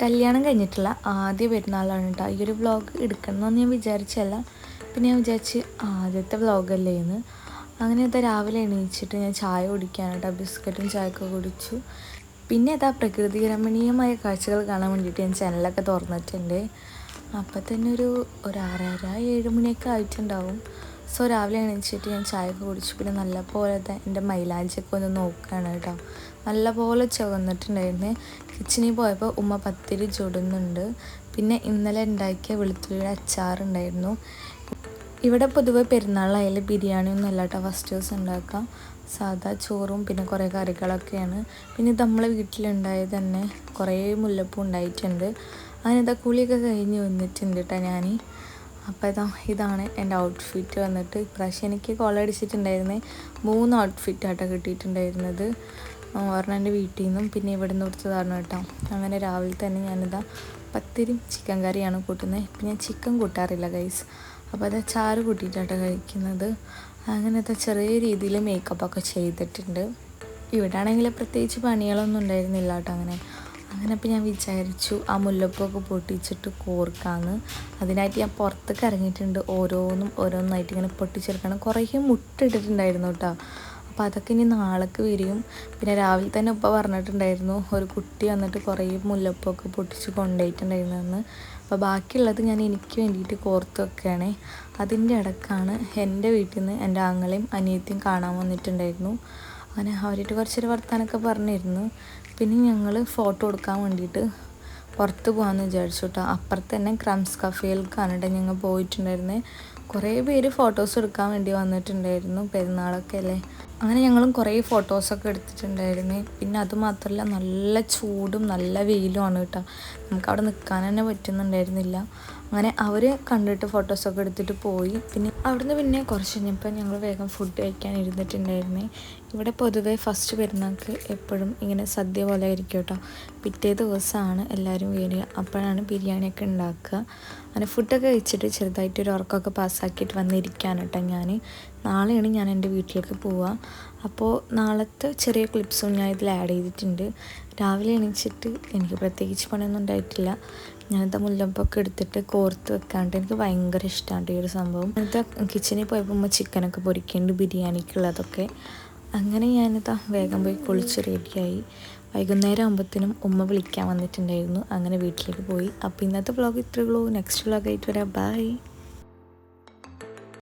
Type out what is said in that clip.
കല്യാണം കഴിഞ്ഞിട്ടുള്ള ആദ്യ പെരുന്നാളാണ് കേട്ടോ. ഈ ഒരു വ്ളോഗ് എടുക്കണമെന്ന് ഞാൻ വിചാരിച്ചല്ല, പിന്നെ ഞാൻ വിചാരിച്ച് ആദ്യത്തെ വ്ളോഗല്ലേ എന്ന്. അങ്ങനെ ഇതാ രാവിലെ എണീച്ചിട്ട് ഞാൻ ചായ കുടിക്കാൻ കേട്ടോ, ബിസ്ക്കറ്റും ചായയൊക്കെ കുടിച്ചു. പിന്നെ ഇതാ പ്രകൃതി രമണീയമായ കാഴ്ചകൾ കാണാൻ വേണ്ടിയിട്ട് ഞാൻ ചാനലൊക്കെ തുറന്നിട്ടുണ്ട്. അപ്പം തന്നെ ഒരു 6:30 7 മണിയൊക്കെ ആയിട്ടുണ്ടാവും. സോ രാവിലെ എണീച്ചിട്ട് ഞാൻ ചായയൊക്കെ കുടിച്ചു. പിന്നെ നല്ല പോലെ എൻ്റെ മൈലാഞ്ചിയൊക്കെ ഒന്ന് നോക്കുകയാണ് കേട്ടോ. നല്ല പോലെ ചുവന്നിട്ടുണ്ടായിരുന്നു. കിച്ചണിൽ പോയപ്പോൾ ഉമ്മ പത്തിരി ചുടുന്നുണ്ട്. പിന്നെ ഇന്നലെ ഉണ്ടാക്കിയ വെളുത്തുള്ളിയുടെ അച്ചാറുണ്ടായിരുന്നു. ഇവിടെ പൊതുവെ പെരുന്നാളായാലും ബിരിയാണി ഒന്നും അല്ല കേട്ടോ ഫസ്റ്റ് ദിവസം ഉണ്ടാക്കാം. സാധാ ചോറും പിന്നെ കുറേ കറികളൊക്കെയാണ്. പിന്നെ ഇത് നമ്മളെ വീട്ടിലുണ്ടായത് തന്നെ കുറേ മുല്ലപ്പൂ ഉണ്ടായിട്ടുണ്ട്. അങ്ങനെ കുളിയൊക്കെ കഴിഞ്ഞ് വന്നിട്ടുണ്ട് കേട്ടോ ഞാൻ. അപ്പോൾ ഇതാണ് എൻ്റെ ഔട്ട്ഫിറ്റ് വന്നിട്ട്. ഇപ്രാവശ്യം എനിക്ക് കോളടിച്ചിട്ടുണ്ടായിരുന്നേ 3 ഔട്ട്ഫിറ്റാട്ടോ കിട്ടിയിട്ടുണ്ടായിരുന്നത്. ഒരെണ്ണം എൻ്റെ വീട്ടിൽ നിന്നും പിന്നെ ഇവിടെ നിന്ന് കൊടുത്തതാണ് കേട്ടോ. അങ്ങനെ രാവിലെ തന്നെ ഞാനിതാ പത്തിരിയും ചിക്കൻ കറിയാണ് കൂട്ടുന്നത്. ഇപ്പം ഞാൻ ചിക്കൻ കൂട്ടാറില്ല ഗൈസ്. അപ്പോൾ അത് ചാറ് കൂട്ടിയിട്ടാട്ടോ കഴിക്കുന്നത്. അങ്ങനത്തെ ചെറിയ രീതിയിൽ മേക്കപ്പൊക്കെ ചെയ്തിട്ടുണ്ട്. ഇവിടെ ആണെങ്കിൽ പ്രത്യേകിച്ച് പണികളൊന്നും ഉണ്ടായിരുന്നില്ല കേട്ടോ. അങ്ങനെ അപ്പോൾ ഞാൻ വിചാരിച്ചു ആ മുല്ലപ്പൊക്കെ പൊട്ടിച്ചിട്ട് കോർക്കാമെന്ന്. അതിനായിട്ട് ഞാൻ പുറത്തേക്ക് ഇറങ്ങിയിട്ടുണ്ട്. ഓരോന്നായിട്ട് ഇങ്ങനെ പൊട്ടിച്ചെടുക്കണം. കുറേ മുട്ടിട്ടിട്ടുണ്ടായിരുന്നു കേട്ടോ. അപ്പോൾ അതൊക്കെ ഇനി നാളേക്ക് വരും. പിന്നെ രാവിലെ തന്നെ ഉപ്പ പറഞ്ഞിട്ടുണ്ടായിരുന്നു ഒരു കുട്ടി വന്നിട്ട് കുറേ മുല്ലപ്പൊക്കെ പൊട്ടിച്ച് കൊണ്ടുപോയിട്ടുണ്ടായിരുന്നെന്ന്. അപ്പോൾ ബാക്കിയുള്ളത് ഞാൻ എനിക്ക് വേണ്ടിയിട്ട് കോർത്ത് വെക്കുകയാണ്. അതിൻ്റെ ഇടയ്ക്കാണ് എൻ്റെ വീട്ടിൽ നിന്ന് എൻ്റെ ആങ്ങളെയും അനിയത്തിയും കാണാൻ വന്നിട്ടുണ്ടായിരുന്നു. അങ്ങനെ അവരായിട്ട് കുറച്ചൊരു വർത്താനൊക്കെ പറഞ്ഞിരുന്നു. പിന്നെ ഞങ്ങൾ ഫോട്ടോ എടുക്കാൻ വേണ്ടിയിട്ട് പുറത്ത് പോകാമെന്ന് വിചാരിച്ചു കേട്ടോ. അപ്പുറത്ത് തന്നെ ക്രംസ് കഫേയിലേക്കാണ് കേട്ടോ ഞങ്ങൾ പോയിട്ടുണ്ടായിരുന്നത്. കുറേ പേര് ഫോട്ടോസ് എടുക്കാൻ വേണ്ടി വന്നിട്ടുണ്ടായിരുന്നു, പെരുന്നാളൊക്കെ അല്ലേ. അങ്ങനെ ഞങ്ങളും കുറേ ഫോട്ടോസൊക്കെ എടുത്തിട്ടുണ്ടായിരുന്നു. പിന്നെ അതുമാത്രമല്ല നല്ല ചൂടും നല്ല വെയിലുമാണ് കേട്ടോ. നമുക്കവിടെ നിൽക്കാൻ തന്നെ പറ്റുന്നുണ്ടായിരുന്നില്ല. അങ്ങനെ അവർ കണ്ടിട്ട് ഫോട്ടോസൊക്കെ എടുത്തിട്ട് പോയി. പിന്നെ അവിടുന്ന് കുറച്ച് കഴിഞ്ഞപ്പോൾ ഞങ്ങൾ വേഗം ഫുഡ് കഴിക്കാൻ ഇരുന്നിട്ടുണ്ടായിരുന്നേ. ഇവിടെ പൊതുവേ ഫസ്റ്റ് പെരുന്നാൾക്ക് എപ്പോഴും ഇങ്ങനെ സദ്യ പോലെ ആയിരിക്കും കേട്ടോ. പിറ്റേ ദിവസമാണ് എല്ലാവരും വരിക. അപ്പോഴാണ് ബിരിയാണിയൊക്കെ ഉണ്ടാക്കുക. അങ്ങനെ ഫുഡൊക്കെ കഴിച്ചിട്ട് ചെറുതായിട്ടൊരു ഉറക്കമൊക്കെ പാസ്സാക്കിയിട്ട് വന്നിരിക്കുകയാണ് കേട്ടോ ഞാൻ. നാളെയാണ് ഞാൻ എൻ്റെ വീട്ടിലേക്ക് പോവുക. അപ്പോൾ നാളത്തെ ചെറിയ ക്ലിപ്സും ഞാൻ ഇതിൽ ആഡ് ചെയ്തിട്ടുണ്ട്. രാവിലെ എണീച്ചിട്ട് എനിക്ക് പ്രത്യേകിച്ച് പണിയൊന്നും ഉണ്ടായിട്ടില്ല. ഞാനിത് മുല്ലപ്പൊക്കെ എടുത്തിട്ട് കോർത്ത് വെക്കാണ്ട് എനിക്ക് ഭയങ്കര ഇഷ്ടമാണ് ഈ ഒരു സംഭവം. എന്നിട്ട് കിച്ചണിൽ പോയപ്പോൾ ചിക്കനൊക്കെ പൊരിക്കുന്നുണ്ട് ബിരിയാണിക്കുള്ളതൊക്കെ. അങ്ങനെ ഞാനിതാ വേഗം പോയി കുളിച്ച് റെഡിയായി. വൈകുന്നേരം ആകുമ്പോഴത്തേനും ഉമ്മ വിളിക്കാൻ വന്നിട്ടുണ്ടായിരുന്നു. അങ്ങനെ വീട്ടിലേക്ക് പോയി. അപ്പോൾ ഇന്നത്തെ വ്ളോഗ് ഇത്രയേ ഉള്ളൂ. നെക്സ്റ്റ് വ്ളോഗായിട്ട് വരാം. ബൈ.